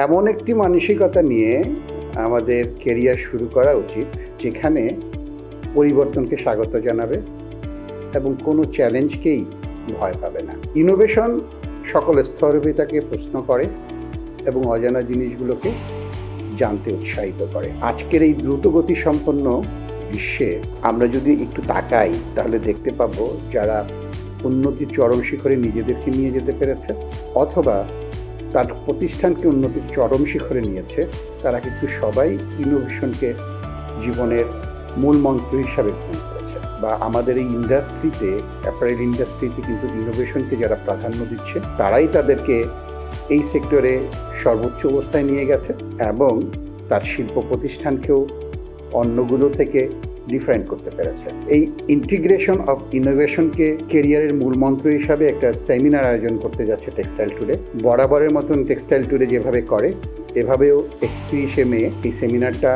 এমন একটি মানসিকতা নিয়ে আমাদের কেরিয়ার শুরু করা উচিত যেখানে পরিবর্তনকে স্বাগত জানাবে এবং কোনো চ্যালেঞ্জকেই ভয় পাবে না। ইনোভেশন সকল স্তরবিতাকে প্রশ্ন করে এবং অজানা জিনিসগুলোকে জানতে উৎসাহিত করে। আজকের এই দ্রুতগতি সম্পন্ন বিশ্বে আমরা যদি একটু তাকাই তাহলে দেখতে পাবো যারা উন্নতির চরম শিখরে নিজেদেরকে নিয়ে যেতে পেরেছে অথবা তার প্রতিষ্ঠানকে উন্নতির চরম শিখরে নিয়েছে, তারা কিন্তু সবাই ইনোভেশনকে জীবনের মূল মন্ত্র হিসাবে গ্রহণ করেছে। বা আমাদের এই ইন্ডাস্ট্রিতে, অ্যাপারেল ইন্ডাস্ট্রিতে কিন্তু ইনোভেশনকে যারা প্রাধান্য দিচ্ছে তারাই তাদেরকে এই সেক্টরে সর্বোচ্চ অবস্থায় নিয়ে গেছে এবং তার শিল্প প্রতিষ্ঠানকেও অন্যগুলো থেকে ডিফারেন্ট করতে পেরেছে। এই ইন্টিগ্রেশন অফ ইনোভেশনকে কেরিয়ারের মূল মন্ত্র হিসাবে একটা সেমিনার আয়োজন করতে যাচ্ছে টেক্সটাইল টুডে। বরাবরের মতন টেক্সটাইল টুডে যেভাবে করে এভাবেও 31শে মে এই সেমিনারটা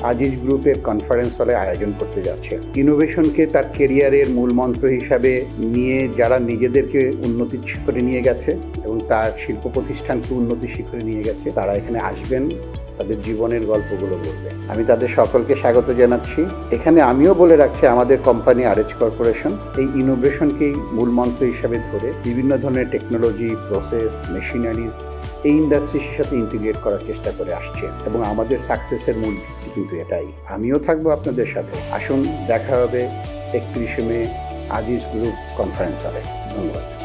আজিজ গ্রুপের কনফারেন্স হলে আয়োজন করতে যাচ্ছে। ইনোভেশনকে তার কেরিয়ারের মূল মন্ত্র হিসাবে নিয়ে যারা নিজেদেরকে উন্নতির শিখরে নিয়ে গেছে এবং তার শিল্প প্রতিষ্ঠানকে উন্নতির শিখরে নিয়ে গেছে তারা এখানে আসবেন, তাদের জীবনের গল্পগুলো বলবে। আমি তাদের সকলকে স্বাগত জানাচ্ছি। এখানে আমিও বলে রাখছি আমাদের কোম্পানি RH কর্পোরেশন এই ইনোভেশনকেই মূল মন্ত্র হিসাবে ধরে বিভিন্ন ধরনের টেকনোলজি, প্রসেস, মেশিনারিজ এই ইন্ডাস্ট্রির সাথে ইন্টিগ্রেট করার চেষ্টা করে আসছে এবং আমাদের সাকসেসের মূল ভিত্তি কিন্তু এটাই। আমিও থাকবো আপনাদের সাথে। আসুন দেখা হবে 31শে মে আজিজ গ্রুপ কনফারেন্স হলে। ধন্যবাদ।